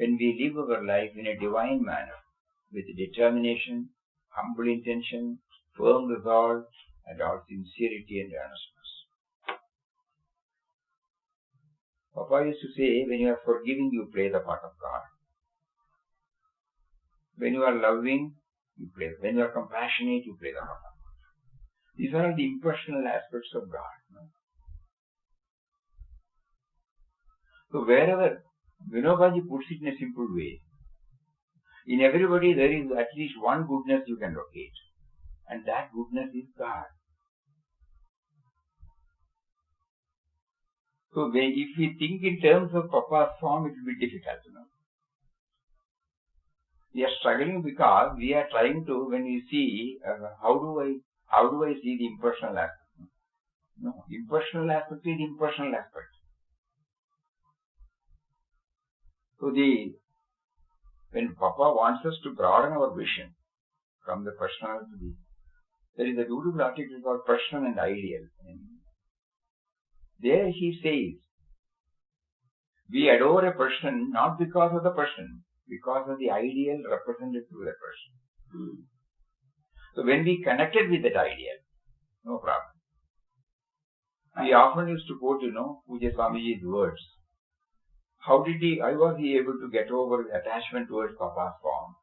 when we live our life in a divine manner, with determination, humble intention, firm resolve, and all sincerity and earnestness. Papa used to say, when you are forgiving, you play the part of God. When you are loving, you play. When you are compassionate, you play the part of God. These are all the impersonal aspects of God. So wherever Vinobaji puts it in a simple way, in everybody there is at least one goodness you can locate, and that goodness is God. So if we think in terms of Papa's form, it will be difficult. We are struggling because we are trying to, when we see, how do I see the impersonal aspect? No, impersonal aspect is impersonal aspect. So when Papa wants us to broaden our vision from the personal to the, there is a beautiful article called Personal and Ideal. And there he says, we adore a person not because of the person, because of the ideal represented through the person. So when we connected with that ideal, no problem. We often used to quote, Pujya Swamiji's words. How was he able to get over the attachment towards Papa's form?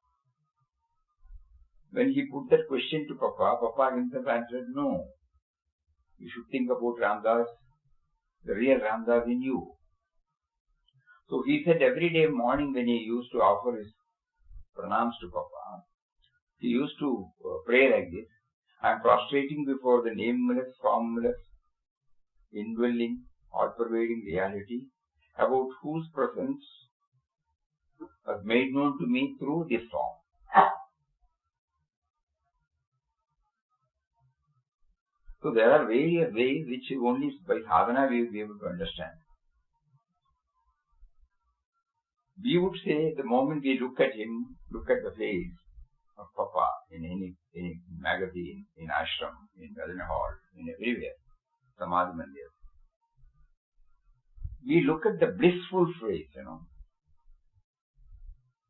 When he put that question to Papa, Papa himself answered, no. You should think about Ramdas, the real Ramdas in you. So he said every day morning when he used to offer his pranams to Papa, he used to pray like this. I am prostrating before the nameless, formless, indwelling, all-pervading reality, about whose presence was made known to me through this form. So there are various ways which only by sadhana we will be able to understand. We would say the moment we look at him, look at the face of Papa in any magazine, in ashram, in Bhajana hall, in everywhere, Samadhi Mandir, we look at the blissful face,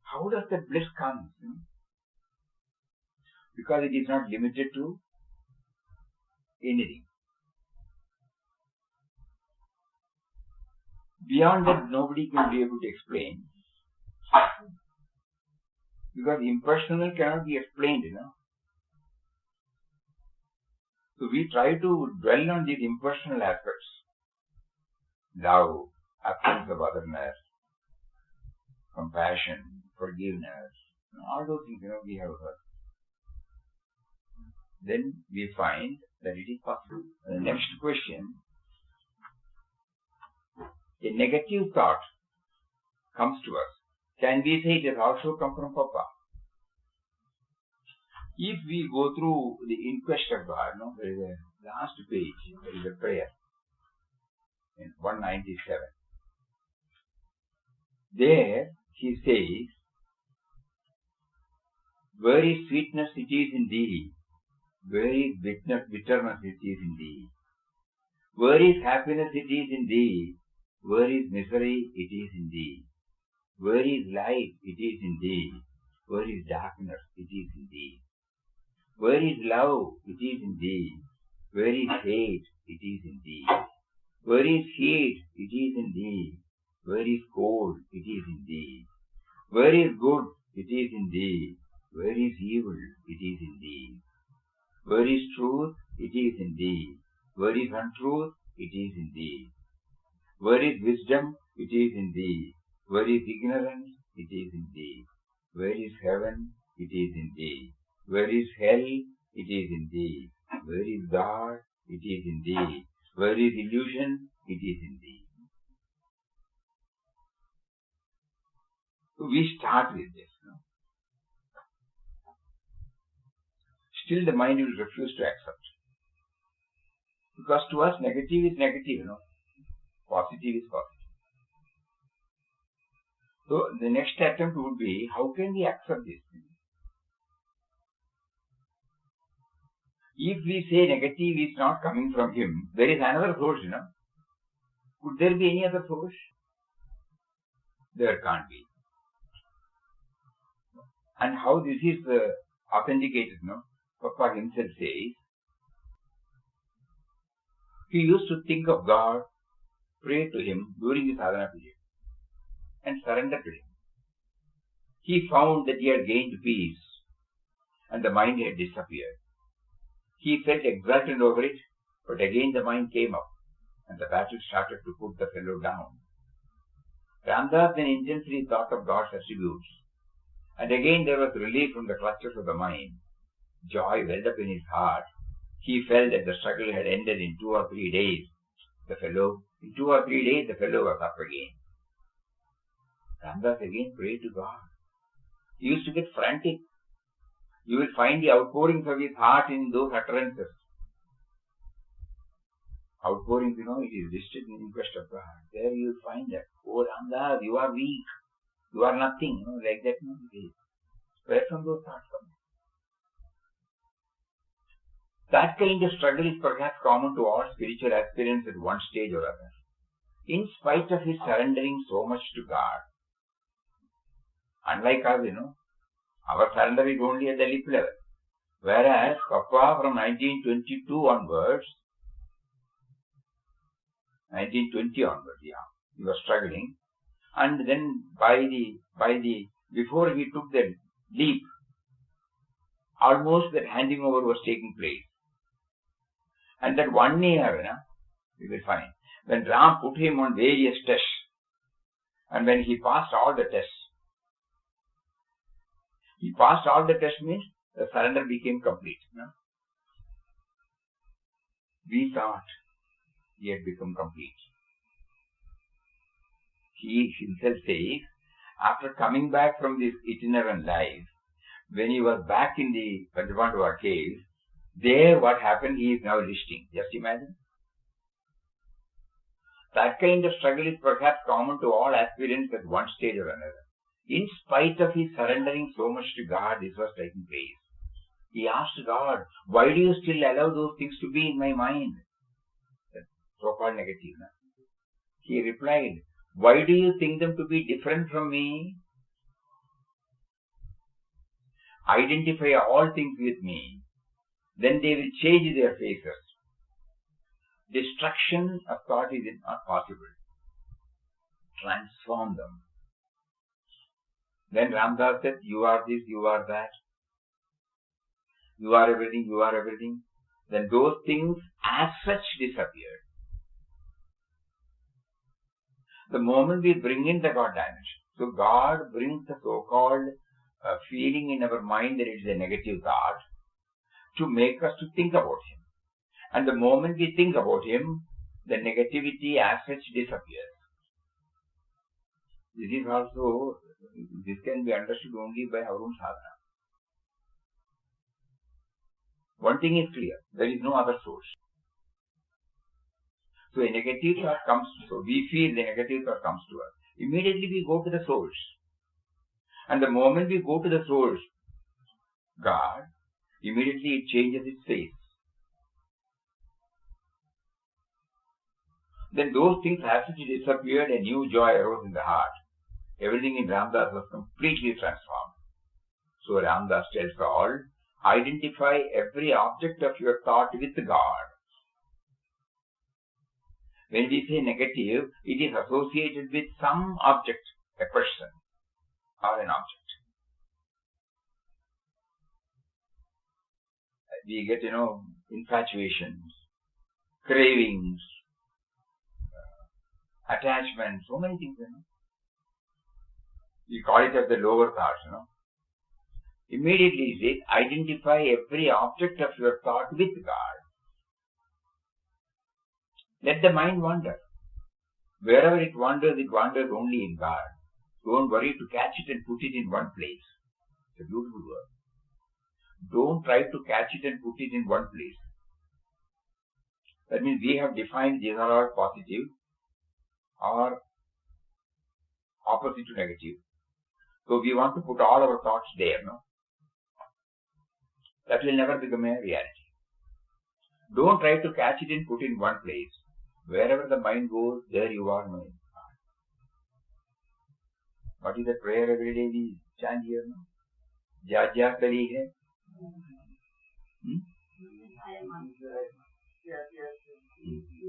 How does that bliss come? Because it is not limited to anything. Beyond that, nobody can be able to explain. Because impersonal cannot be explained, So we try to dwell on these impersonal aspects. Love, absence of otherness, compassion, forgiveness, all those things, we have heard. Then we find that it is possible. The next question, a negative thought comes to us. Can we say it has also come from Papa? If we go through the inquest of God, there is a last page, there is a prayer in 197. There he says, where is sweetness it is in thee, where is bitterness it is in thee, where is happiness it is in thee, where is misery it is in thee, where is light it is in thee, where is darkness it is in thee, where is love it is in thee, where is hate it is in thee, where is heat it is in thee, where is cold it is in thee, where is good it is in thee, where is evil it is in thee, where is truth it is in thee, where is untruth it is in thee, where is wisdom it is in thee, where is ignorance it is in thee, where is heaven it is in thee, where is hell it is in thee, where is God it is in thee, where is illusion it is in thee. So we start with this. Still the mind will refuse to accept. Because to us negative is negative, positive is positive. So the next attempt would be, how can we accept this? If we say negative is not coming from him, there is another source, Could there be any other source? There can't be. And how this is authenticated, no? Papa himself says, he used to think of God, pray to him during the sadhana period and surrender to him. He found that he had gained peace and the mind had disappeared. He felt exultant over it, but again the mind came up and the battle started to put the fellow down. Ramdas then intensely thought of God's attributes, and again there was relief from the clutches of the mind. Joy welled up in his heart. He felt that the struggle had ended in 2 or 3 days. In 2 or 3 days, the fellow was up again. Ramdas again prayed to God. He used to get frantic. You will find the outpourings of his heart in those utterances. Outpourings, it is listed in Quest of God. There you will find that. Oh Ramdas, you are weak. You are nothing. Like that. Where from those thoughts come? That kind of struggle is perhaps common to all spiritual aspirants at one stage or other. In spite of his surrendering so much to God, unlike us, our surrender is only at the lip level. Whereas Papa from 1922 onwards, he was struggling, and then before he took the leap, almost that handing over was taking place. And that 1 year, we will find, when Ram put him on various tests, and when he passed all the tests, means the surrender became complete. We thought he had become complete. He himself says, after coming back from this itinerant life, when he was back in the Panchapandava cave, there what happened, he is now listing. Just imagine. That kind of struggle is perhaps common to all aspirants at one stage or another. In spite of his surrendering so much to God, this was taking place. He asked God, why do you still allow those things to be in my mind? So-called negative. He replied, why do you think them to be different from me? Identify all things with me. Then they will change their faces. Destruction of thought is not possible. Transform them. Then Ramdas said, you are this, you are that. You are everything, you are everything. Then those things as such disappeared. The moment we bring in the God dimension, so God brings the so-called feeling in our mind that it is a negative thought to make us to think about Him. And the moment we think about Him, the negativity as such disappears. This can be understood only by our own sadhana. One thing is clear, there is no other source. So a negative thought comes, so we feel the negative thought comes to us. Immediately we go to the source. And the moment we go to the source, God, immediately it changes its face. Then those things as such disappeared, a new joy arose in the heart. Everything in Ramdas was completely transformed. So Ramdas tells all, identify every object of your thought with God. When we say negative, it is associated with some object, a person or an object. We get, infatuations, cravings, attachment, so many things, We call it as the lower thoughts, Immediately it says, identify every object of your thought with God. Let the mind wander. Wherever it wanders only in God. Don't worry to catch it and put it in one place. It's a beautiful word. Don't try to catch it and put it in one place. That means we have defined these are all positive or opposite to negative. So we want to put all our thoughts there, That will never become a reality. Don't try to catch it and put it in one place. Wherever the mind goes, there you are, my God. What is the prayer every day we chant here, ज्या कली है.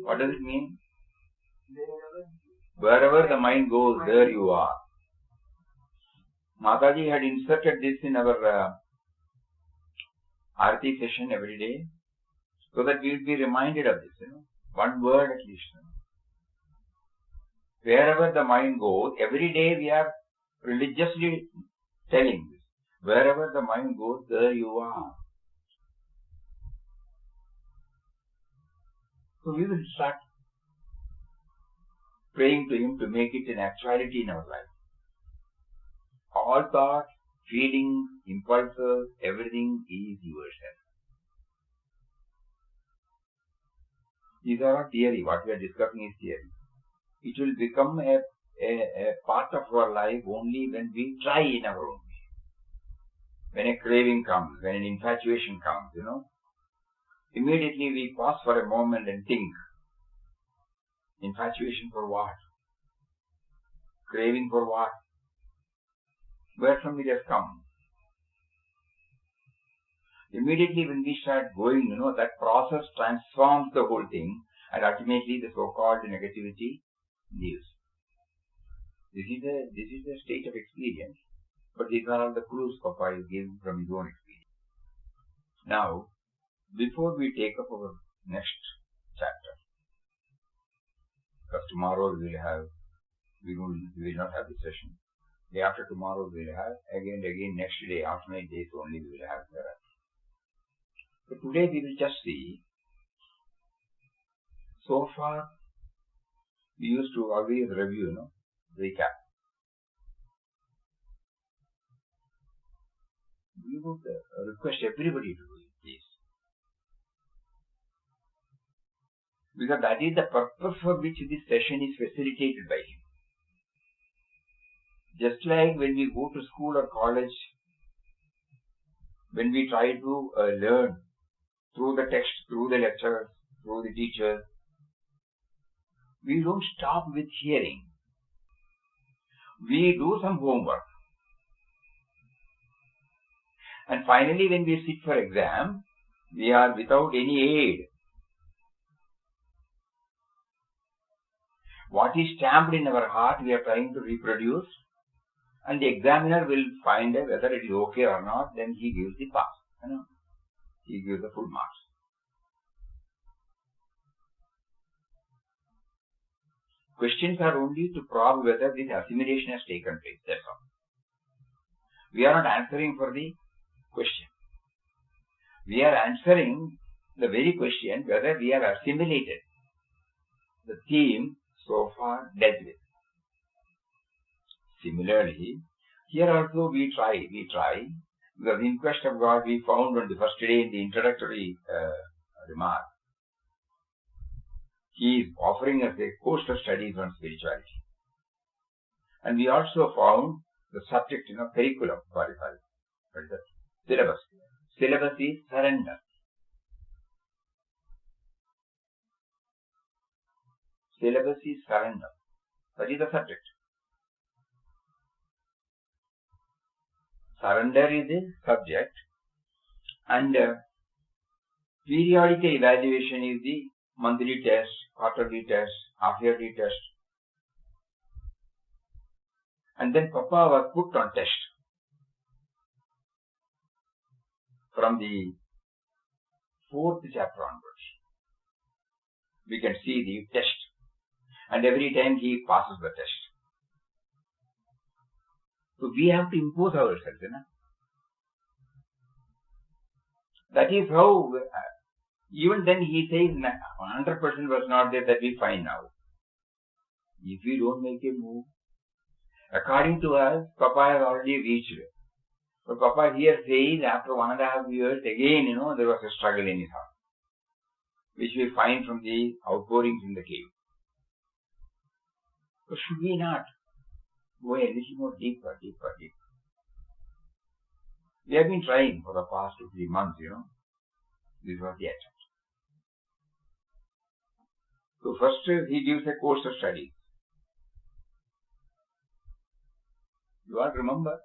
What does it mean? Wherever the mind goes, there you are. Mataji had inserted this in our Aarti session every day, so that we will be reminded of this, one word at least. Wherever the mind goes, every day we are religiously telling this. Wherever the mind goes, there you are. So we will start praying to Him to make it an actuality in our life. All thoughts, feelings, impulses, everything is yourself. These are not theory. What we are discussing is theory. It will become a part of our life only when we try in our own way. When a craving comes, when an infatuation comes, immediately we pause for a moment and think, infatuation for what? Craving for what? Where from it has come? Immediately when we start going, that process transforms the whole thing, and ultimately the so-called negativity leaves. This is the state of experience, but these are all the clues Papa is giving from his own experience. Now, before we take up our next chapter, because tomorrow we will not have the session. Day after tomorrow we will have, again next day, after 9 days only we will have the rest. So today we will just see, so far we used to always review, recap. We would request everybody to do it, please. Because that is the purpose for which this session is facilitated by him. Just like when we go to school or college, when we try to learn through the text, through the lectures, through the teachers, we don't stop with hearing. We do some homework. And finally, when we sit for exam, we are without any aid. What is stamped in our heart, we are trying to reproduce, and the examiner will find out whether it is okay or not, then he gives the pass. He gives the full marks. Questions are only to probe whether this assimilation has taken place. That's all. We are not answering for the question. We are answering the very question whether we have assimilated the theme so far dealt with. Similarly, here also we try. Because in Quest of God we found on the first day in the introductory remark, he is offering us a course of studies on spirituality. And we also found the subject, curriculum, what is that? Syllabus. Syllabus is surrender. Syllabus is surrender. That is the subject. Surrender is the subject, and periodic evaluation is the monthly test, quarterly test, half-yearly test. And then Papa was put on test. From the 4th chapter onwards, we can see the test. And every time he passes the test. So we have to impose ourselves. That is how, even then he says 100% was not there, that we find now. If we don't make a move, according to us, Papa has already reached it. But Papa here says after 1.5 years, again, there was a struggle in his heart, which we find from the outpourings in the cave. So should we not go a little more deeper? We have been trying for the past 2-3 months, This was the attempt. So first he gives a course of study. You all remember?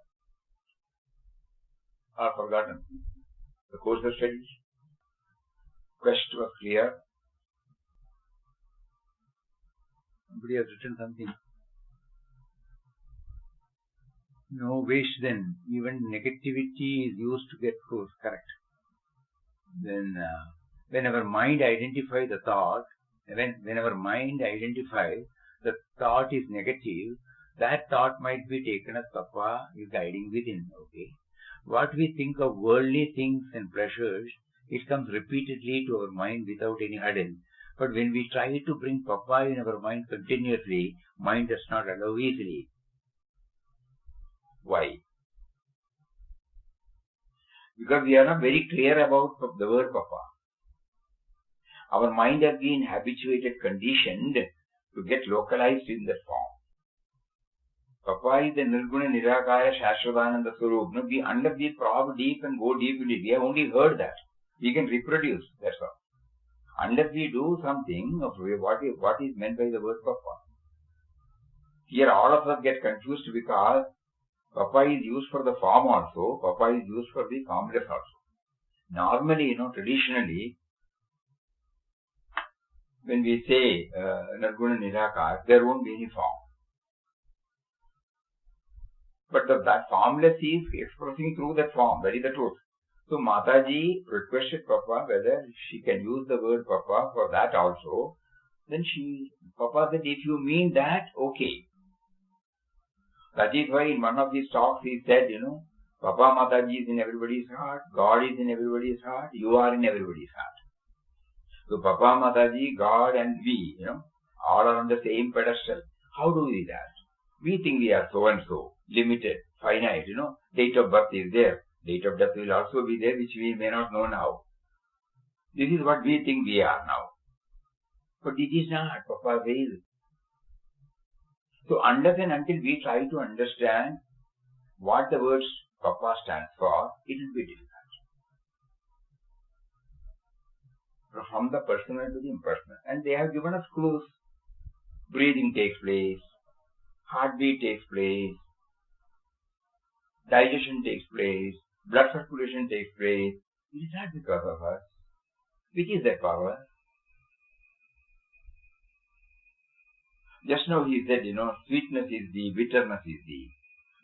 or forgotten? The course of studies? Quest was clear. Somebody has written something. No wish then. Even negativity is used to get force. Correct. Then when our mind identifies the thought, when our mind identifies the thought is negative, that thought might be taken as Papa is guiding within. Okay. What we think of worldly things and pleasures, it comes repeatedly to our mind without any hurdle. But when we try to bring Papa in our mind continuously, mind does not allow easily. Why? Because we are not very clear about the word Papa. Our mind has been habituated, conditioned to get localized in that form. Papa is the Nirguna Nirakara Shashvatananda Swarup. No, unless we probe deep and go deep in it, we have only heard that. We can reproduce, that's all. Unless we do something of what is meant by the word Papa. Here all of us get confused because Papa is used for the form also, Papa is used for the formless also. Normally, traditionally, when we say Nirguna Nirakar, there won't be any form. But that formless is expressing through that form, that is the truth. So Mataji requested Papa whether she can use the word Papa for that also. Then Papa said, if you mean that, okay. That is why in one of these talks he said, Papa Mataji is in everybody's heart, God is in everybody's heart, you are in everybody's heart. So Papa Mataji, God and we, all are on the same pedestal. How do we do that? We think we are so and so, limited, finite, date of birth is there. Date of death will also be there, which we may not know now. This is what we think we are now. But it is not. Papa says. So unless and until we try to understand what the words Papa stands for, it will be difficult. From the personal to the impersonal. And they have given us clues. Breathing takes place. Heartbeat takes place. Digestion takes place. Blood circulation takes place. It is not because of us. Which is that power? Just now he said, sweetness is the, bitterness is the.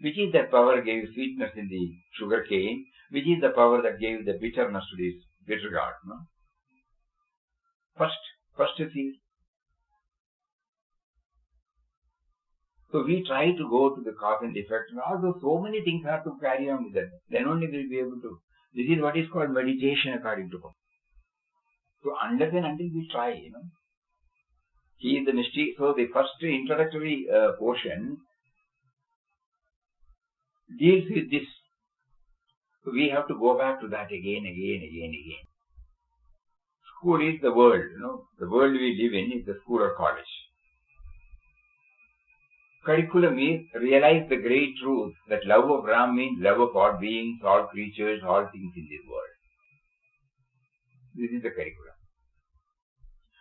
Which is that power gave sweetness in the sugar cane? Which is the power that gave the bitterness to this bitter gourd? First is he. So we try to go to the cause and effect, and although so many things have to carry on with that, then only we will be able to. This is what is called meditation according to Papa. So unless and until we try, he is the mystery. So the first introductory portion deals with this. So we have to go back to that again. School is the world, the world we live in is the school or college. Curriculum is realize the great truth that love of Ram means love of all beings, all creatures, all things in this world. This is the curriculum.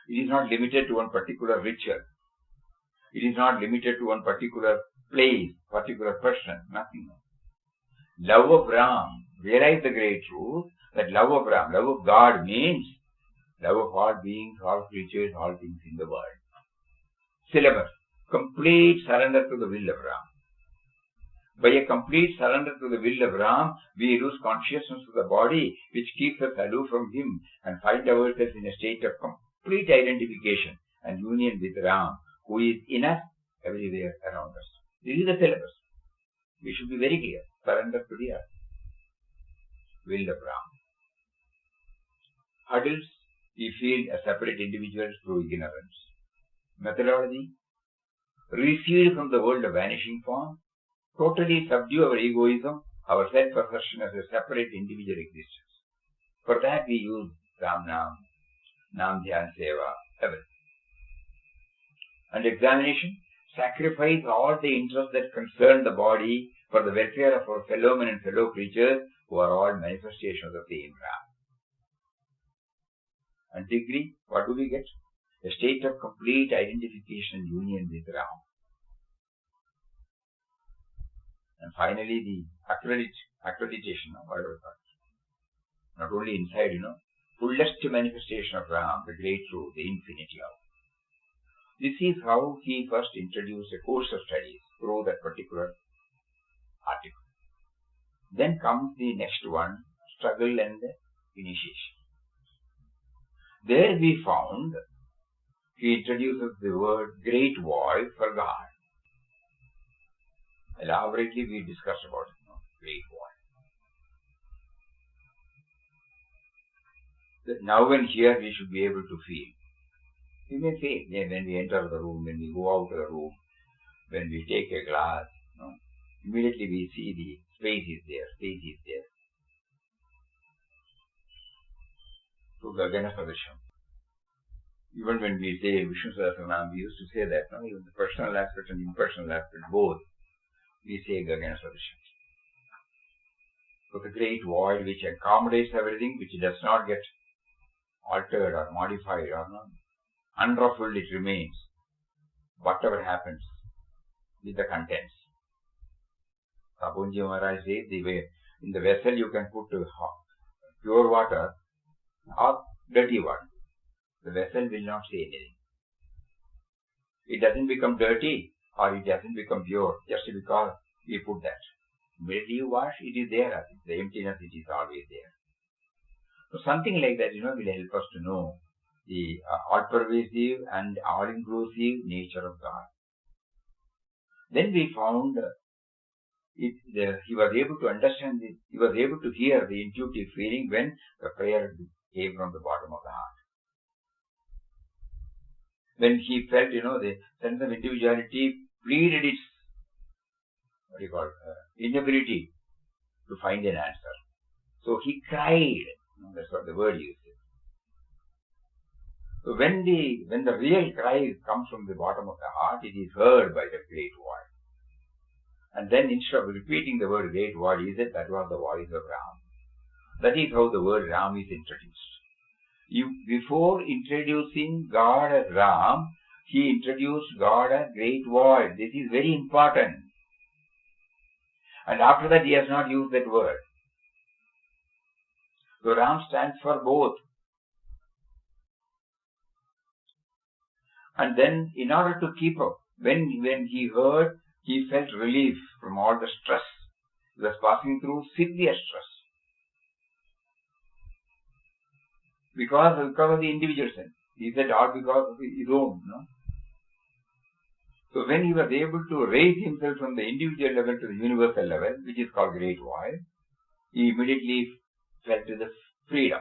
It is not limited to one particular ritual. It is not limited to one particular place, particular person, nothing. Love of Ram, realize the great truth that love of Ram, love of God means love of all beings, all creatures, all things in the world. Syllabus. Complete surrender to the will of Ram. By a complete surrender to the will of Ram, we lose consciousness of the body, which keeps us aloof from Him, and find ourselves in a state of complete identification and union with Ram, who is in us, everywhere around us. This is the syllabus. We should be very clear. Surrender to the will of Ram. Hurdles, we feel as separate individuals through ignorance. Methodology, recede from the world of vanishing form, totally subdue our egoism, our self-assertion as a separate individual existence. For that we use Ram Nam, Nam Dhyan Seva, everything. And examination, sacrifice all the interests that concern the body for the welfare of our fellow men and fellow creatures who are all manifestations of the same Ram. And degree, what do we get? A state of complete identification and union with Ram. And finally, the accreditation of whatever thought. Not only inside, fullest manifestation of Ram, the great truth, the infinite love. This is how he first introduced a course of studies through that particular article. Then comes the next one, struggle and initiation. There we found he introduces the word great void for God. Elaborately we discussed about it, great void. Now and here we should be able to feel. We may feel when we enter the room, when we go out of the room, when we take a glass, immediately we see the space is there. So Gagana Sadrisham. Even when we say Vishnu Sahasranam, we used to say that, even the personal aspect and impersonal aspect, both, we say Gagana Sadrisham. So the great void which accommodates everything, which does not get altered or modified or unruffled, it remains, whatever happens with the contents. Sabunji Maharaj says, in the vessel you can put pure water or dirty water. The vessel will not say anything. It doesn't become dirty or it doesn't become pure just because we put that. Immediately you wash, it is there. The emptiness, it is always there. So something like that, will help us to know the all-pervasive and all-inclusive nature of God. Then we found he was able to understand it. He was able to hear the intuitive feeling when the prayer came from the bottom of the heart. When he felt, the sense of individuality pleaded its, inability to find an answer. So he cried. That's what the word uses. So when the real cry comes from the bottom of the heart, it is heard by the great void. And then instead of repeating the word great void, he said that was the voice of Ram. That is how the word Ram is introduced. Before introducing God as Ram, he introduced God as great void. This is very important. And after that, he has not used that word. So Ram stands for both. And then, in order to keep up, when he heard, he felt relief from all the stress. He was passing through severe stress. Because of the individual sense. He said all because of his own. So when he was able to raise himself from the individual level to the universal level, which is called great void, he immediately felt the freedom.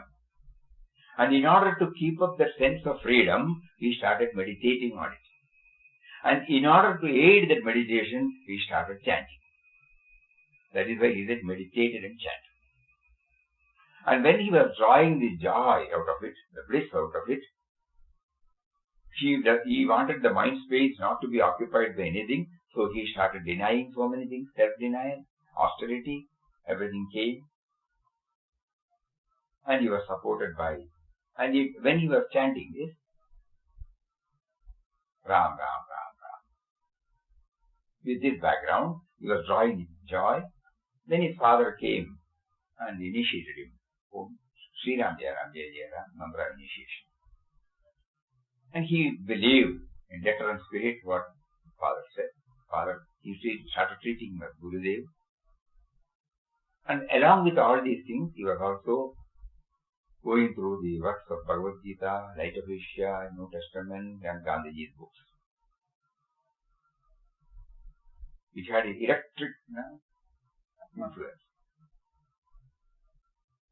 And in order to keep up that sense of freedom, he started meditating on it. And in order to aid that meditation, he started chanting. That is why he said meditated and chanted. And when he was drawing the joy out of it, the bliss out of it, he wanted the mind space not to be occupied by anything, so he started denying so many things, self-denial, austerity, everything came. And he was supported by, when he was chanting this, Ram, Ram, Ram, Ram. With this background, he was drawing joy. Then his father came and initiated him. Sri Ram, Jai Ram, Jai Jai Ram, mantra initiation. And he believed in letter and spirit what father said. Father, he started treating him as Gurudev. And along with all these things, he was also going through the works of Bhagavad Gita, Light of Asia, New Testament, and Gandhiji's books, which had an electric influence.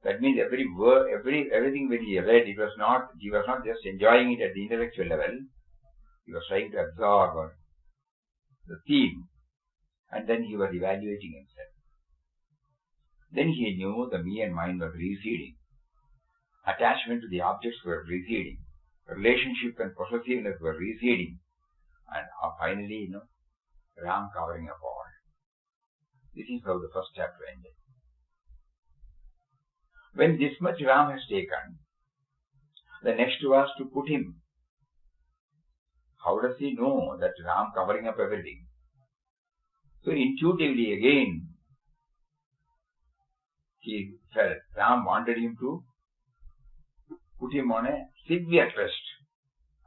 That means every word, everything when he read, he was not just enjoying it at the intellectual level. He was trying to absorb the theme, and then he was evaluating himself. Then he knew the me and mine was receding. Attachment to the objects were receding. Relationship and possessiveness were receding. And finally, Ram covering up all. This is how the first chapter ended. When this much Ram has taken, the next was to put him. How does he know that Ram covering up everything? So intuitively again, he felt. Ram wanted him to put him on a severe test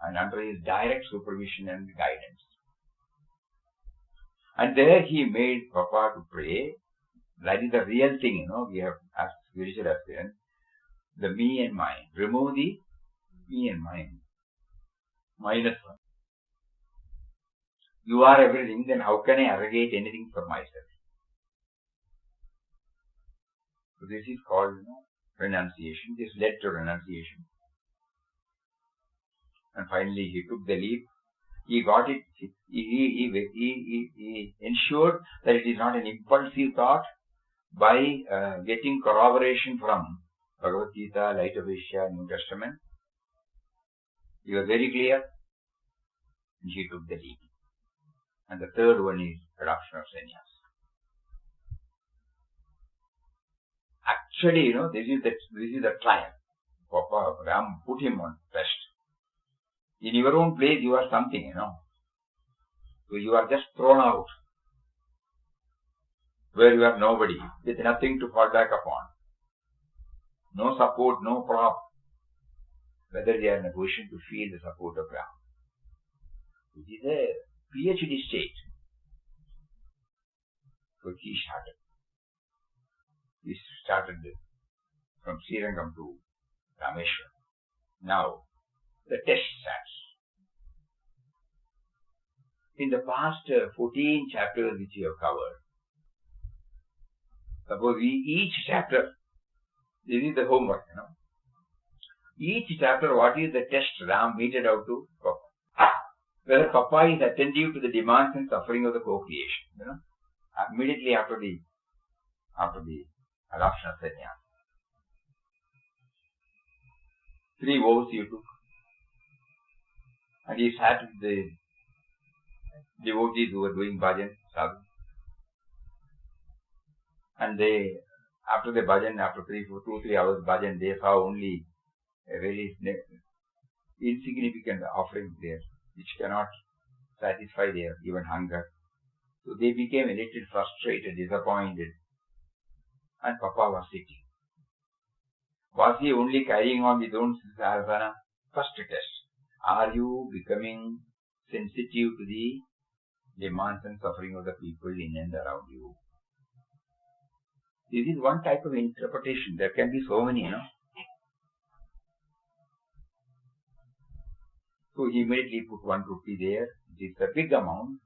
and under his direct supervision and guidance. And there he made Papa to pray. That is the real thing, we have as spiritual aspirants. The me and mine. Remove the me and mine. -1. You are everything, then how can I arrogate anything for myself? So this is called renunciation. This led to renunciation. And finally he took the leap. He got it. He ensured that it is not an impulsive thought by getting corroboration from Bhagavad Gita, Light of Asia, New Testament. He was very clear. And he took the leap. And the third one is adoption of sannyas. Actually, this is the trial. Papa Ram put him on test. In your own place, you are something, So you are just thrown out. Where you are nobody, with nothing to fall back upon. No support, no prop. Whether they are in a position to feel the support of Ram. It is a PhD state. So he started. He started from Srirangam to Rameshwaram. Now, the test starts. In the past 14 chapters which we have covered, suppose each chapter, this is the homework, Each chapter, what is the test Ram meted out to Papa? Whether Papa is attentive to the demands and suffering of the co-creation, immediately after the adoption of sannyas. 3 vows he took. And he sat with the devotees who were doing bhajan, sadhu. And they, after the bhajan, after 2-3 hours bhajan, they saw only a very insignificant offering there, which cannot satisfy their even hunger. So they became a little frustrated, disappointed. And Papa was sitting. Was he only carrying on his own sadhana? First test. Are you becoming sensitive to the demands and suffering of the people in and around you? This is one type of interpretation. There can be so many, So he immediately put 1 rupee there. It is a big amount.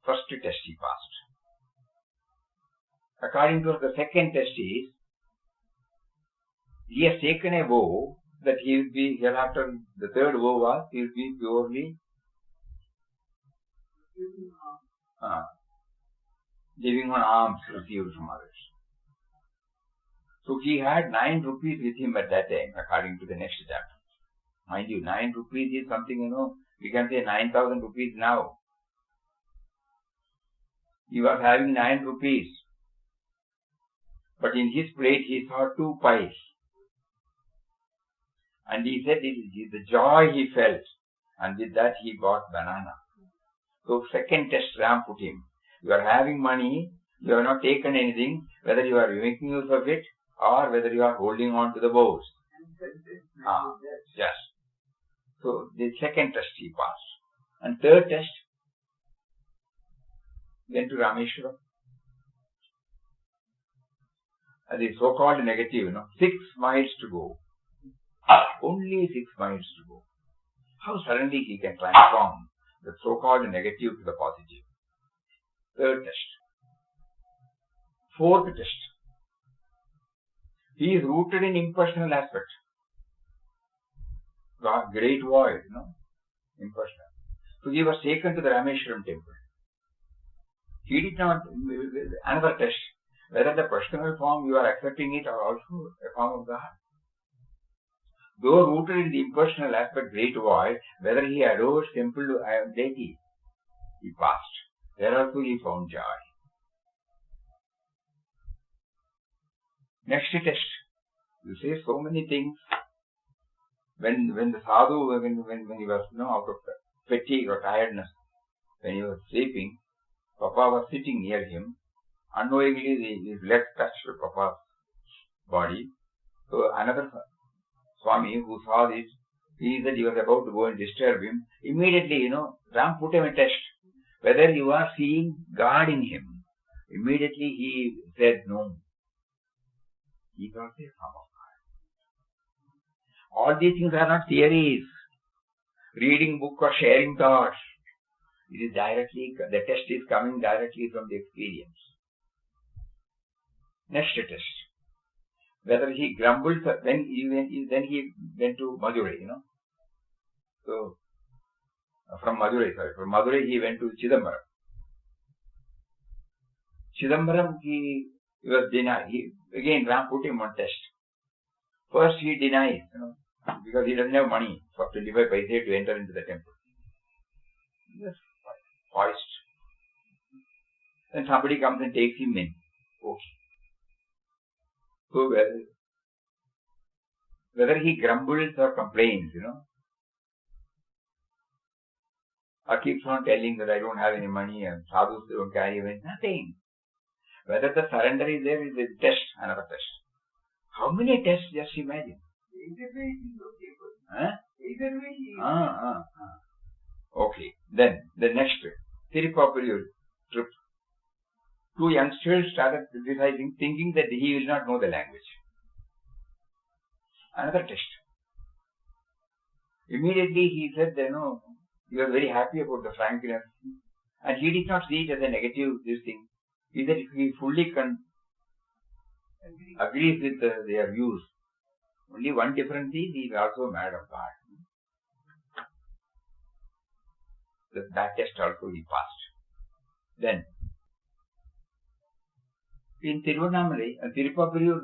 First test he passed. According to the second test is, he has taken a vow that he will be, hereafter, the third vow was, he will be purely living on alms received from others. So he had 9 rupees with him at that time, according to the next chapter. Mind you, 9 rupees is something, we can say 9,000 rupees now. He was having 9 rupees. But in his plate he saw 2 pies. And he said the joy he felt. And with that he bought banana. So second test Ram put him. You are having money, you have not taken anything, whether you are making use of it or whether you are holding on to the vows. Yes. So the second test he passed. And third test, then to Rameshwaram. The so-called negative, 6 miles to go. Only 6 miles to go. How suddenly he can transform the so-called negative to the positive. Third test. Fourth test. He is rooted in impersonal aspect. God, great void, impersonal. So he was taken to the Rameshwaram temple. He did not, another test, whether the personal form you are accepting it or also a form of God. Though rooted in the impersonal aspect, great void, whether he adores temple deity, he passed. There also he found joy. Next test. You say so many things. When the sadhu, when he was out of fatigue or tiredness, when he was sleeping, Papa was sitting near him Unknowingly, his leg touched Papa's body. So another Swami who saw this, he said he was about to go and disturb him. Immediately, Ram put him a test. Whether you are seeing God in him. Immediately he said no. He was a form of God. All these things are not theories. Reading book or sharing thoughts. It is directly, the test is coming directly from the experience. Next test. Whether he grumbled, then he went to Madurai, So, from Madurai he went to Chidambaram. Chidambaram, he was denied. Again, Ram put him on test. First he denies, because he doesn't have money for 25 paise to enter into the temple. Yes, hoist. Then somebody comes and takes him in. Okay. So, whether he grumbles or complains, or keeps on telling that I don't have any money and sadhus don't carry away, nothing. Whether the surrender is there is a test, another test. How many tests, just imagine. Either way he is okay. Huh? Either way he is Okay. Then, the next Tirupapuriyur trip. Two youngsters started criticizing, thinking that he will not know the language. Another test. Immediately he said, he was very happy about the frankness. And he did not see it as a negative, this thing. He said if he fully agrees with their views. Only one difference is he is also mad of God. That test also he passed. Then, in Tiruvannamalai, Tirupapuriyur,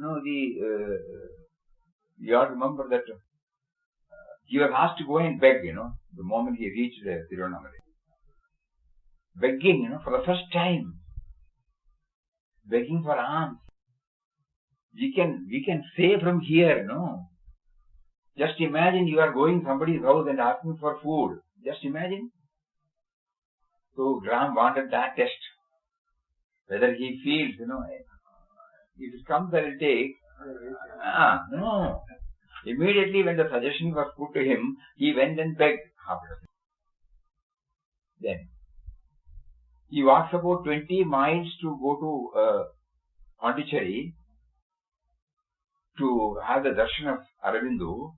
you have to remember that he was asked to go and beg, the moment he reached Tiruvannamalai. Begging, for the first time. Begging for alms. We can say from here, Just imagine you are going to somebody's house and asking for food. Just imagine. So Ram wanted that test. Whether he feels, if it comes, I will take. No. Immediately when the suggestion was put to him, he went and begged. Then, he walks about 20 miles to go to Pondicherry to have the darshan of Aurobindo,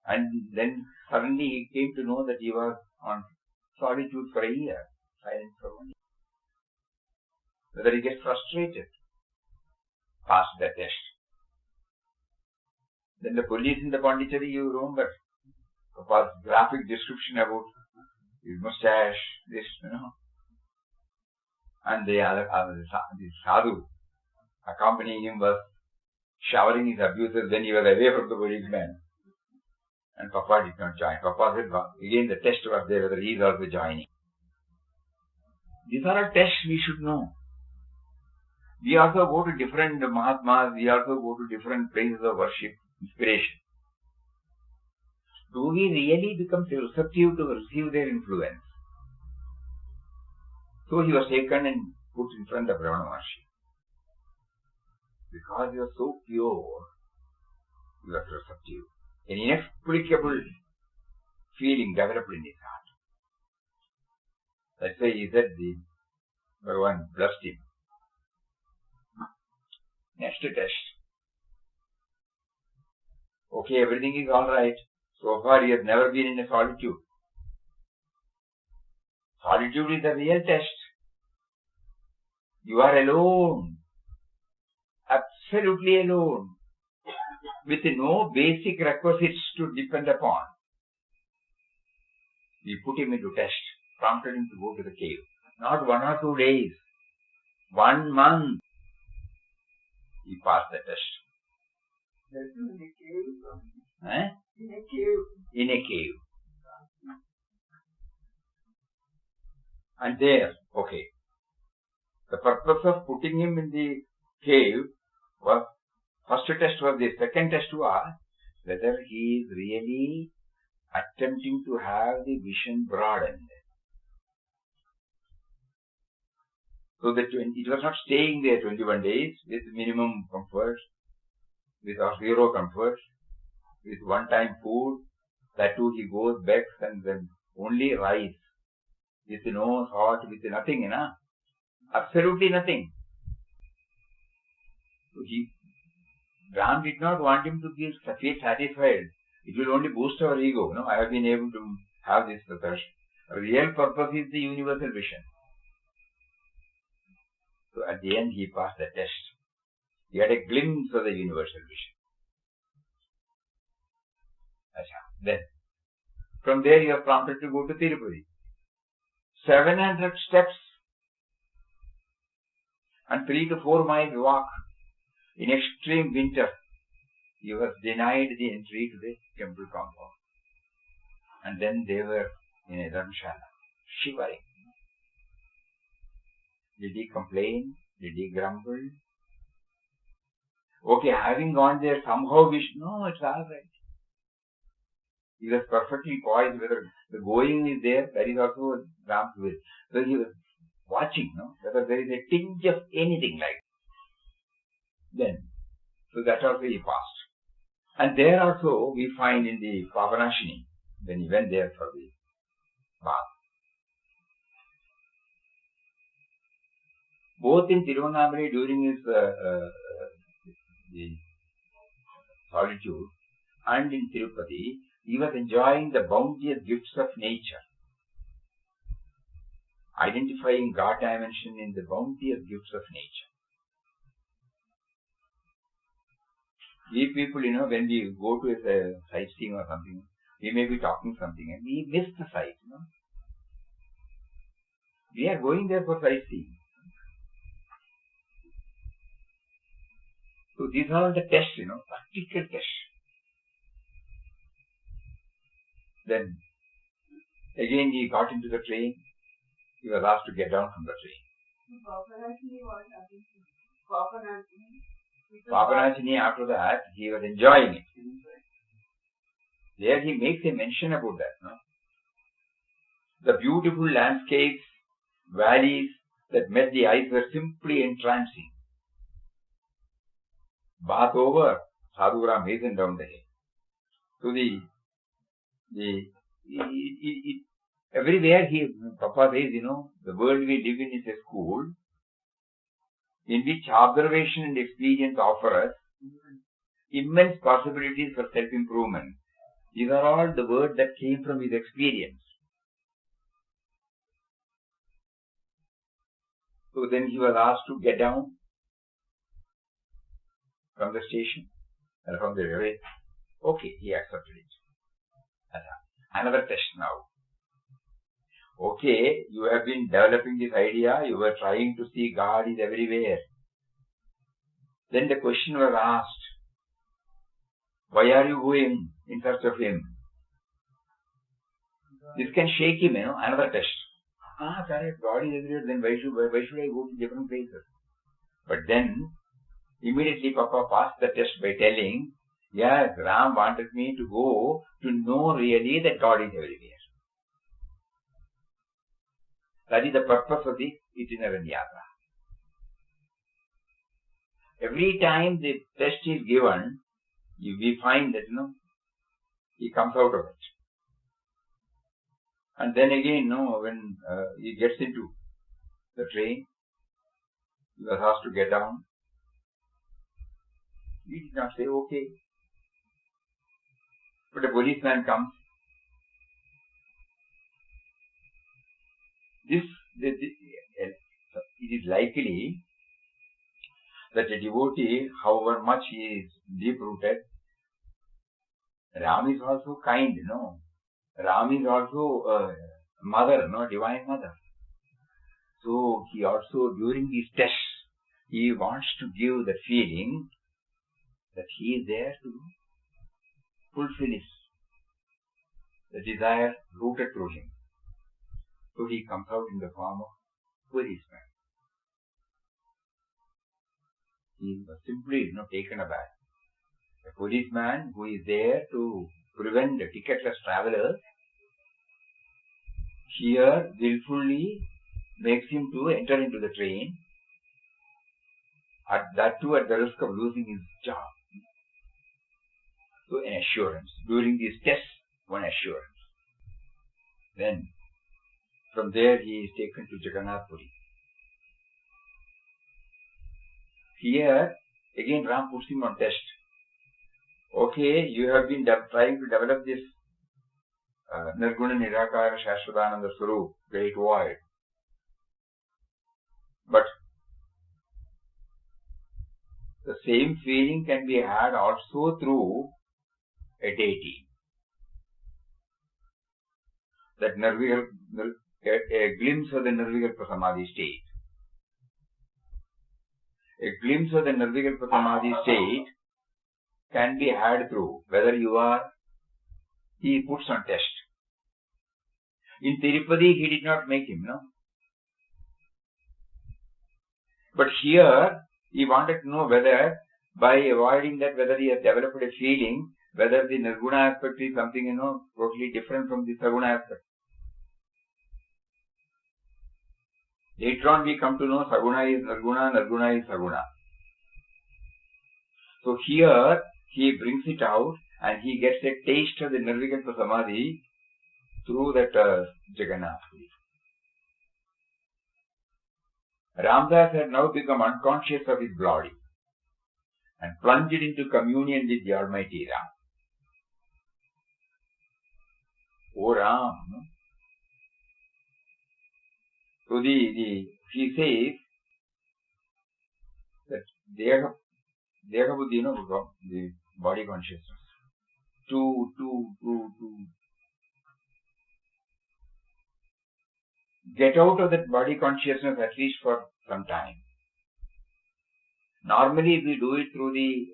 and then suddenly he came to know that he was on solitude for a year, silent for 1 year. Whether he gets frustrated, passed the test. Then the police in the Pondicherry, you remember, was graphic description about his mustache, this, and the sadhu accompanying him was showering his abuses when he was away from the policeman. And Papa did not join. Papa said, again the test was there whether he is also joining. These are all tests we should know. We also go to different Mahatmas, we also go to different places of worship, inspiration. Do we really become receptive to receive their influence? So he was taken and put in front of Ramana Maharshi. Because he was so pure, he was receptive. An inexplicable feeling developed in his heart. That's why he said the Bhagavan blessed him. Next test. Okay, everything is alright. So far he has never been in a solitude. Solitude is the real test. You are alone. Absolutely alone. With no basic requisites to depend upon. We put him into test. Prompted him to go to the cave. Not 1 or 2 days. 1 month. He passed the test. That's in a cave. Eh? In a cave. In a cave. And there, okay. The purpose of putting him in the cave was, first test was this. Second test was whether he is really attempting to have the vision broadened. So that it was not staying there 21 days with minimum comfort, with our zero comfort, with one-time food. That too he goes back and then only rice, with no salt, with nothing, absolutely nothing. So Ram did not want him to feel satisfied. It will only boost our ego. I have been able to have this purpose. The real purpose is the universal vision. So at the end he passed the test. He had a glimpse of the universal vision. Then, from there you are prompted to go to Tirupati. 700 steps and 3 to 4 miles walk in extreme winter. He was denied the entry to the temple compound. And then they were in a dharamshala, shivering. Did he complain? Did he grumble? Okay, having gone there, somehow no, it's all right. He was perfectly poised, whether the going is there, that is also Ram's will. So he was watching, whether there is a tinge of anything like that. Then, so that also he passed. And there also we find in the Pavanashini, when he went there for the bath. Both in Tiruvannamalai during his the solitude and in Tirupati, he was enjoying the bounteous gifts of nature, identifying God dimension in the bounteous gifts of nature. We people, when we go to a sightseeing or something, we may be talking something and we miss the sight. We are going there for sightseeing. So these are the tests, practical tests. Then, again he got into the train. He was asked to get down from the train. Papanachini, after that, he was enjoying it. There he makes a mention about that. The beautiful landscapes, valleys that met the eyes were simply entrancing. Bath over, Sadhu Ram hastened down the hill. So everywhere Papa says, the world we live in is a school in which observation and experience offer us immense possibilities for self-improvement. These are all the words that came from his experience. So then he was asked to get down from the station and from the railway. Okay, he accepted it. Another test now. Okay, you have been developing this idea, you were trying to see God is everywhere. Then the question was asked, why are you going in search of Him? This can shake him, another test. Correct, God is everywhere, then why should I go to different places? But then, immediately Papa passed the test by telling, yes, Ram wanted me to go to know really that God is everywhere. That is the purpose of the itinerant yatra. Every time the test is given, we find that, he comes out of it. And then again, when he gets into the train, he was asked to get down. He did not say, okay. But a policeman comes. It is likely that a devotee, however much he is deep-rooted, Ram is also kind, Ram is also a mother, divine mother. So he also, during these tests, he wants to give the feeling that he is there to fulfill the desire rooted through him. So he comes out in the form of policeman. He was simply taken aback. A policeman who is there to prevent ticketless travelers, here willfully makes him to enter into the train, that too at the risk of losing his job. So an assurance. During these tests, one assurance. Then from there he is taken to Jagannath Puri. Here again Ram puts him on test. Okay, you have been trying to develop this Nirguna Nirakara Shashvatananda Swarup, great void. But the same feeling can be had also through a deity. That a glimpse of the Nirvikalpa Samadhi state. A glimpse of the Nirvikalpa Samadhi state can be had through whether you are, he puts on test. In Tirupati he did not make him, no? But here he wanted to know whether by avoiding that, whether he has developed a feeling, whether the Nirguna aspect is something, totally different from the Saguna aspect. Later on we come to know Saguna is Nirguna, Nirguna is Saguna. So here he brings it out and he gets a taste of the Nirvikalpa Samadhi through that Jagannath Puri. Ramdas had now become unconscious of his body and plunged into communion with the Almighty Ram. O Ram. So he says that Deha Buddhi, the body consciousness. To get out of that body consciousness at least for some time. Normally we do it through the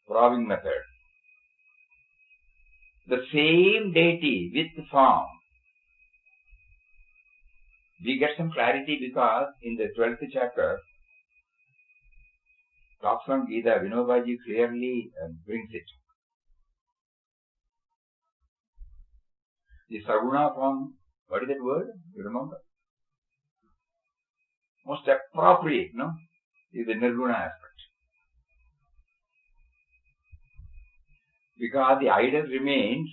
probing method. The same deity with form. We get some clarity because in the 12th chapter, talks on Gita, Vinobaji clearly brings it. The Saguna form, what is that word? You remember? Most appropriate, is the Nirguna aspect. Because the idol remains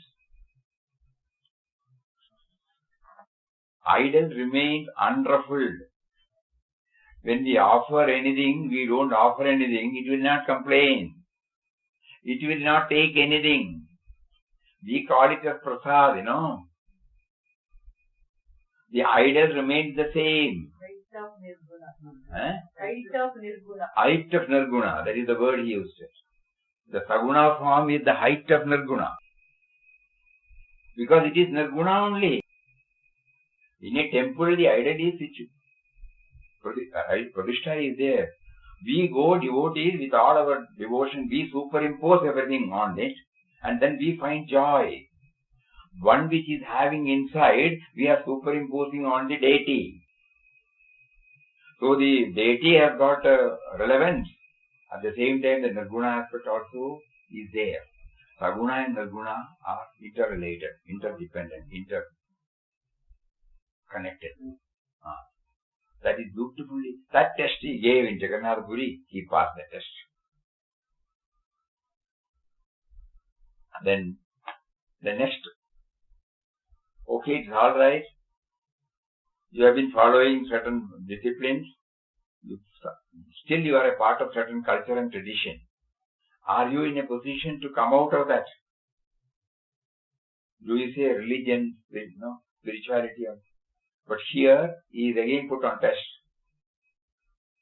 unruffled. When we offer anything, we don't offer anything, it will not complain. It will not take anything. We call it as prasad, The idol remains the same. Height of Nirguna. Height of Nirguna, that is the word he used. The Saguna form is the height of Nirguna. Because it is Nirguna only. In a temple, the idol is situ. Pradishta is there. We go devotees with all our devotion, we superimpose everything on it and then we find joy. One which is having inside, we are superimposing on the deity. So the deity has got relevance. At the same time, the Nirguna aspect also is there. Saguna and Nirguna are interrelated, interdependent, interconnected. That is beautifully, that test he gave in Jagannath Puri, he passed the test. Then the next, okay, it's alright. You have been following certain disciplines. Still you are a part of certain culture and tradition. Are you in a position to come out of that? Do you say religion, spirituality? But here he is again put on test.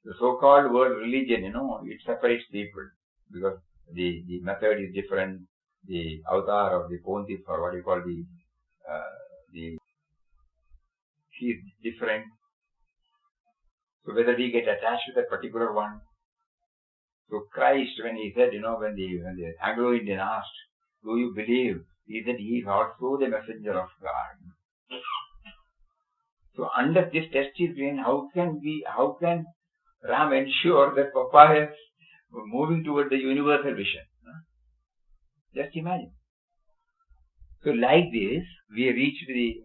The so-called word religion, it separates people because the method is different. The avatar or the pontif or what you call he is different. So whether we get attached to that particular one. So Christ, when he said, when the Anglo-Indian asked, do you believe? He said he is also the messenger of God. So under this test is given, how can Ram ensure that Papa is moving toward the universal vision? Just imagine. So like this, we reach the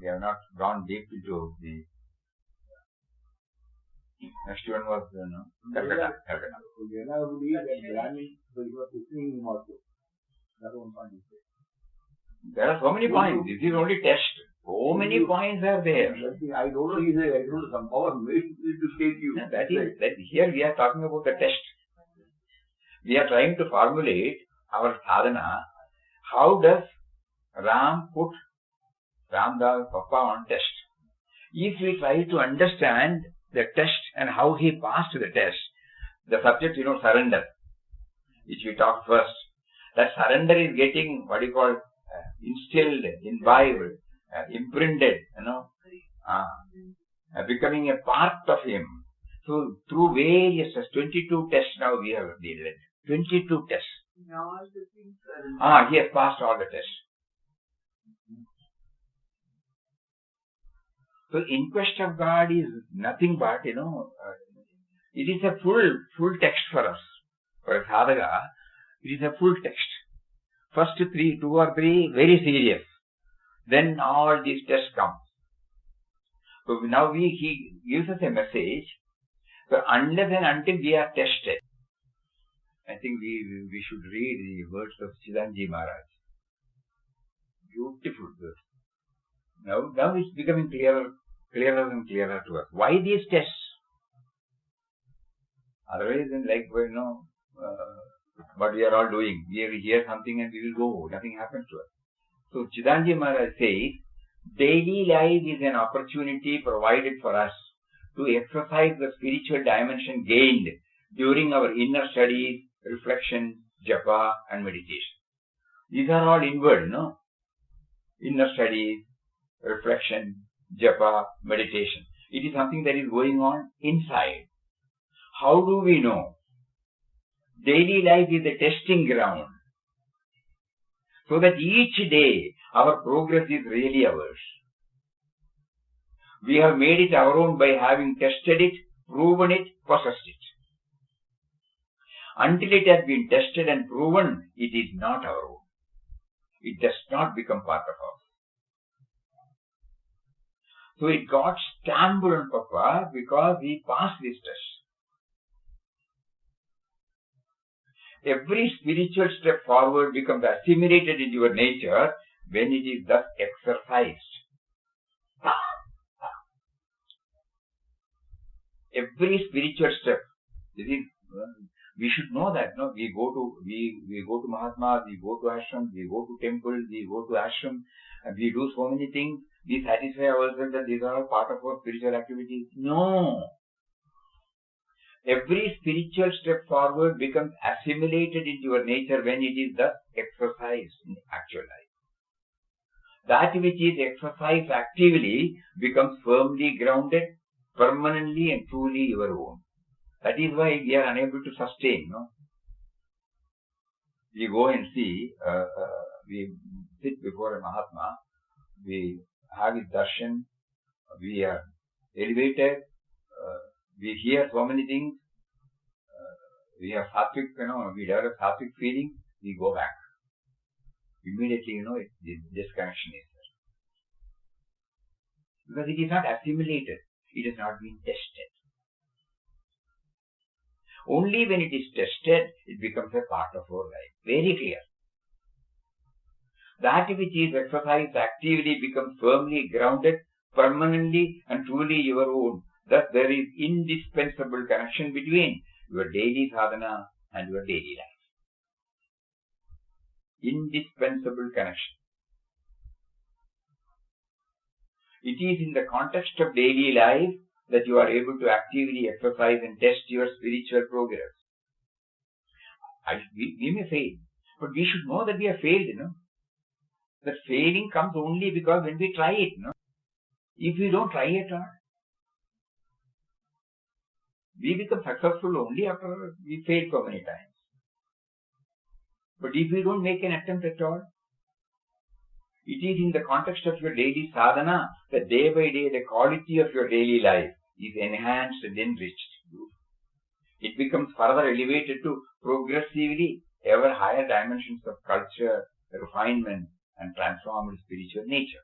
We have not gone deep into the. Next one was Calcutta. Generally, that Brahmin, so you are listening him also. That's one point. There are so many points. This is only test. So many points are there. I don't know. He said, I don't know some power made to take you. No, that here we are talking about the test. We are trying to formulate our sadhana. How does Ram put Ramdas Papa on test? If we try to understand the test and how he passed the test, the subject, surrender, which we talked first. That surrender is getting what you call instilled, imbibed, imprinted, becoming a part of him. So through various tests, 22 tests now we have dealt. 22 tests. Now all the things are He has passed all the tests. So Inquest of God is nothing but, it is a full text for us. For a sadhaka, it is a full text. First 2 or 3, very serious. Then all these tests come. So now he gives us a message. So unless and until we are tested, I think we should read the words of Chidanji Maharaj. Beautiful words. Now it's becoming clearer and clearer to us. Why these tests? Otherwise, what we are all doing, we hear something and we will go. Nothing happens to us. So Chidanji Maharaj says, daily life is an opportunity provided for us to exercise the spiritual dimension gained during our inner studies, reflection, japa and meditation. These are all inward, Inner studies, reflection, japa, meditation. It is something that is going on inside. How do we know? Daily life is a testing ground. So that each day our progress is really ours. We have made it our own by having tested it, proven it, possessed it. Until it has been tested and proven, it is not our own. It does not become part of us. So it got stamped on Papa because we passed this test. Every spiritual step forward becomes assimilated into your nature when it is thus exercised. Every spiritual step. We should know that. We go to Mahatma, we go to ashram, we go to temple, we go to ashram, and we do so many things. We satisfy ourselves that these are all part of our spiritual activities. No. Every spiritual step forward becomes assimilated into your nature when it is thus exercised in actual life. That which is exercised actively becomes firmly grounded, permanently and truly your own. That is why we are unable to sustain. We go and see, we sit before a Mahatma, we have his darshan, we are elevated, we hear so many things, we have sattvic, we develop sattvic feeling, we go back. Immediately, disconnection is there. Because it is not assimilated, it has not been tested. Only when it is tested, it becomes a part of our life. Very clear. That which is exercised actively becomes firmly grounded, permanently and truly your own. Thus, there is indispensable connection between your daily sadhana and your daily life. Indispensable connection. It is in the context of daily life that you are able to actively exercise and test your spiritual progress. We may fail, but we should know that we have failed, That failing comes only because when we try it, If we don't try at all, we become successful only after we fail so many times. But if we don't make an attempt at all, it is in the context of your daily sadhana that day by day the quality of your daily life is enhanced and enriched. It becomes further elevated to progressively ever higher dimensions of culture, refinement and transformed spiritual nature.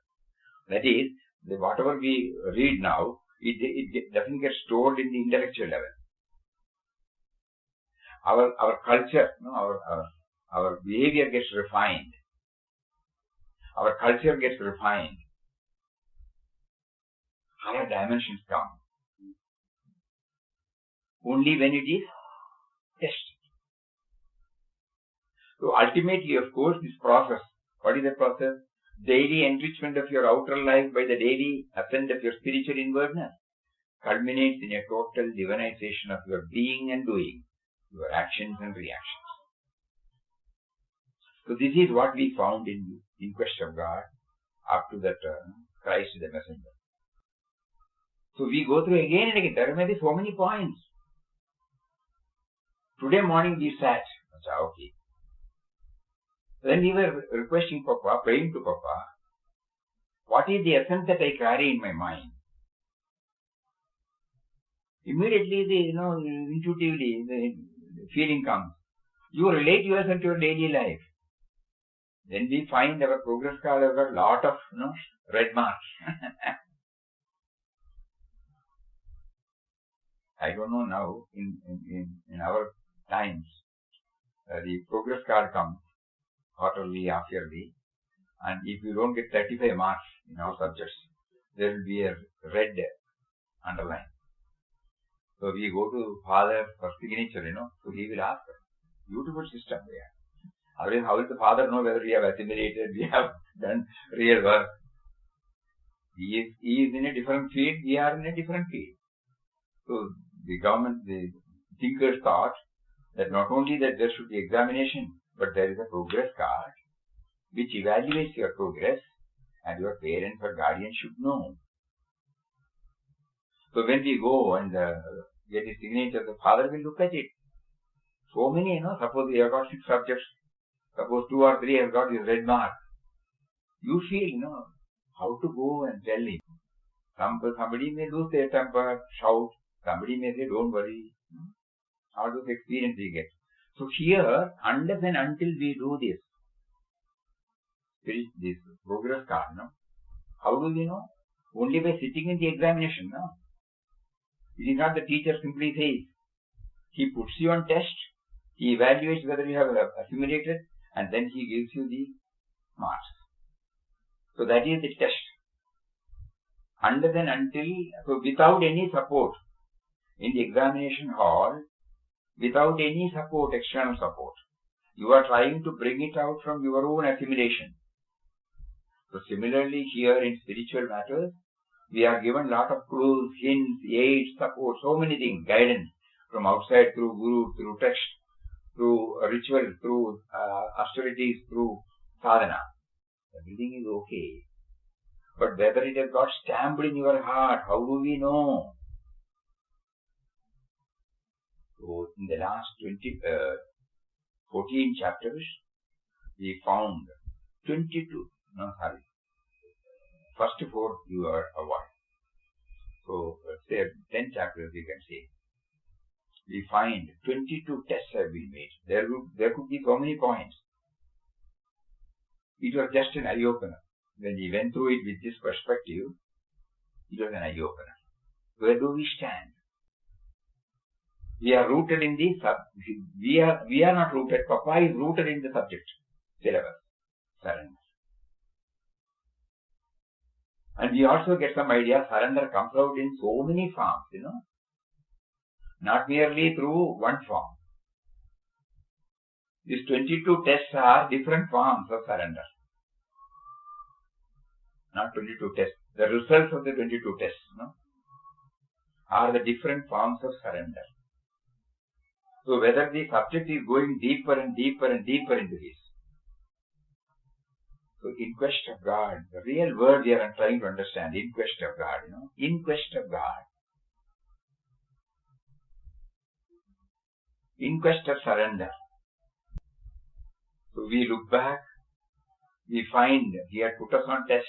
That is, whatever we read now, it doesn't get stored in the intellectual level. Our culture, our behavior gets refined. Our culture gets refined. Higher dimensions come. Only when it is tested. So ultimately, of course, this process, what is the process? Daily enrichment of your outer life by the daily ascent of your spiritual inwardness culminates in a total divinization of your being and doing, your actions and reactions. So this is what we found in Quest of God up to that Christ the Messenger. So we go through again and again. There may be so many points. Today morning we sat. Okay. Then we were requesting Papa, praying to Papa, what is the essence that I carry in my mind? Immediately, intuitively, the feeling comes. You relate yourself to your daily life. Then we find our progress card has got a lot of, red marks. I don't know now, in our times, the progress card comes quarterly, half-yearly, and if you don't get 35 marks in our subjects, there will be a red underline. So we go to Father for signature, so he will ask us. Beautiful system there. Otherwise, how will the Father know whether we have assimilated, we have done real work? He is in a different field, we are in a different field. So the government, the thinkers thought that not only that there should be examination, but there is a progress card which evaluates your progress and your parents or guardians should know. So when we go and get a signature, the Father will look at it. So many, suppose you have got 6 subjects, suppose 2 or 3 have got this red mark. You feel, how to go and tell him. Somebody may lose their temper, shout. Somebody may say, don't worry. All those experience we get. So here, unless and until we do this progress card, how do we know? Only by sitting in the examination, It is not the teacher simply says. He puts you on test, he evaluates whether you have assimilated, and then he gives you the marks. So that is the test. Unless and until, so without any support in the examination hall, without any support, external support, you are trying to bring it out from your own assimilation. So similarly here in spiritual matters, we are given lot of clues, hints, aids, support, so many things, guidance from outside through guru, through text, through ritual, through austerities, through sadhana. Everything is okay. But whether it has got stamped in your heart, how do we know? So in the last 14 chapters, we found 22, first 4 you are avoid. So let's say 10 chapters we can say. We find 22 tests have been made. There could be so many points. It was just an eye-opener. When we went through it with this perspective, it was an eye-opener. Where do we stand? We are rooted in the we are not rooted. Papa is rooted in the subject syllabus, surrender. And we also get some idea, surrender comes out in so many forms, not merely through one form. These 22 tests are different forms of surrender. Not 22 tests. The results of the 22 tests, are the different forms of surrender. So whether the subject is going deeper and deeper and deeper into this. So in quest of God, the real word we are trying to understand, in quest of God, in quest of God. In quest of surrender. So we look back, we find He had put us on test.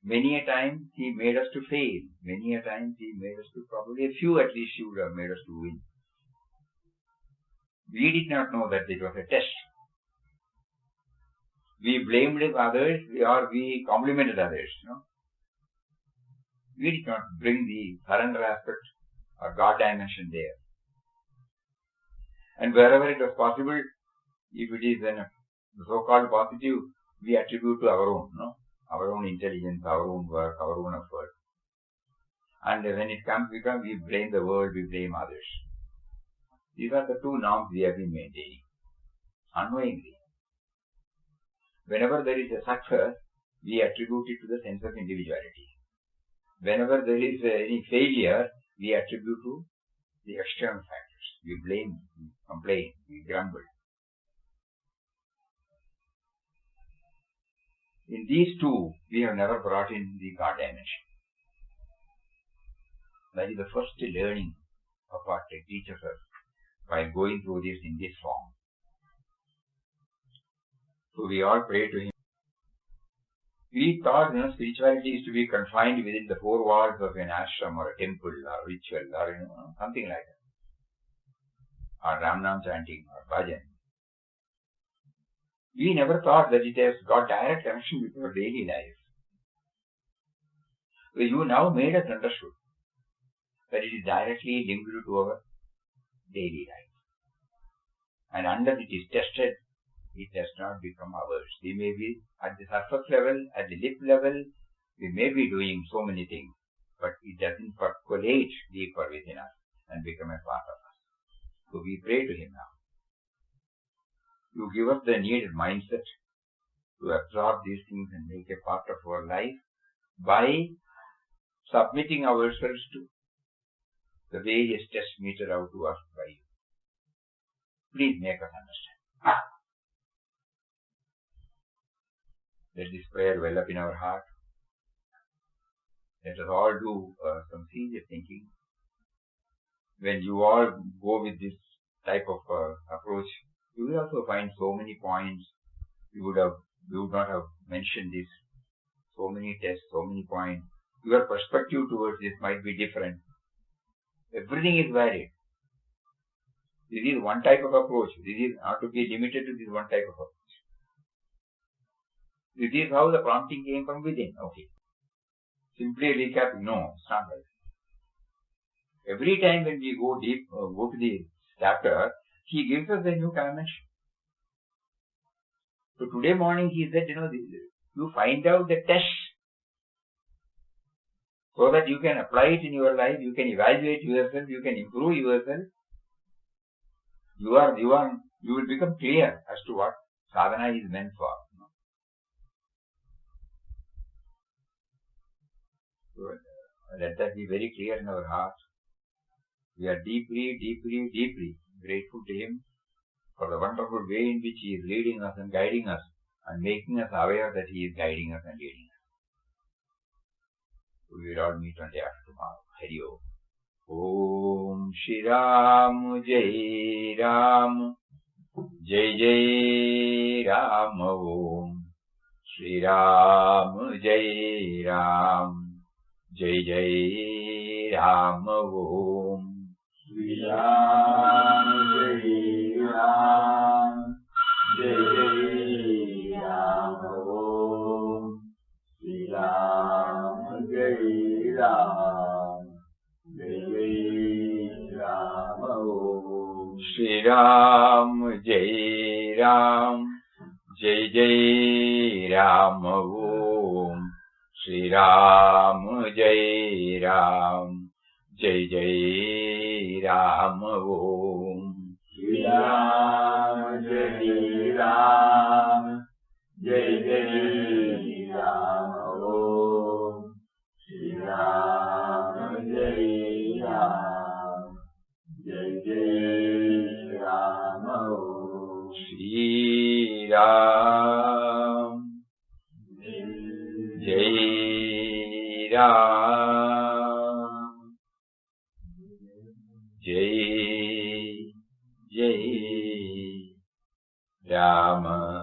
Many a time He made us to fail. Many a time He made us to, probably a few at least He would have made us to win. We did not know that it was a test. We blamed others or we complimented others. We did not bring the surrender aspect or God dimension there. And wherever it was possible, if it is an so-called positive, we attribute to our own, our own intelligence, our own work, our own effort. And when it comes, we blame the world, we blame others. These are the two norms we have been maintaining, unknowingly. Whenever there is a success, we attribute it to the sense of individuality. Whenever there is any failure, we attribute to the external factors. We blame, we complain, we grumble. In these two, we have never brought in the God dimension. That is the first learning of what it teaches us by going through this in this form. So we all pray to Him. We thought spirituality is to be confined within the four walls of an ashram or a temple or ritual or something like that. Or Ramnam chanting or bhajan. We never thought that it has got direct connection with our daily life. So you now made us understood that it is directly linked to our daily life. And unless it is tested, it does not become ours. We may be at the surface level, at the lip level, we may be doing so many things, but it doesn't percolate deeper within us and become a part of us. So we pray to Him now. You give us the needed mindset to absorb these things and make a part of our life by submitting ourselves to the various tests meted out to us by You. Please make us understand. Let this prayer well up in our heart. Let us all do some serious thinking. When you all go with this type of approach, you will also find so many points. You would not have mentioned this. So many tests, so many points. Your perspective towards this might be different. Everything is valid. This is one type of approach. This is not to be limited to this one type of approach. This is how the prompting came from within. Okay. Simply recapping. No, it's not right. Every time when we go deep, go to the chapter, He gives us a new dimension. So today morning He said, you find out the test so that you can apply it in your life, you can evaluate yourself, you can improve yourself. You will become clear as to what sadhana is meant for. So let that be very clear in our hearts. We are deeply, deeply, deeply grateful to Him for the wonderful way in which He is leading us and guiding us and making us aware that He is guiding us and leading us. We will all meet on the after tomorrow. Hari Om. Om Shri Ram Jai Ram Jai Jai Ram Om Shri Ram Jai Ram Jai Jai Ram Om Shri Ram Jai Ram Jai Jai Ram Om Shri Ram Jai Ram Jai Jai Ram Om Shri Ram Jai Ram Jai Jai Ram Om Shri Ram Jai Ram Jai Jai Ram Om Shri Ram Jai Ram Jai Jai Ram Om Shri Ram Jai Ram Jai Jai Ram Om Shri Ram Jai Ram Jai Jai Rama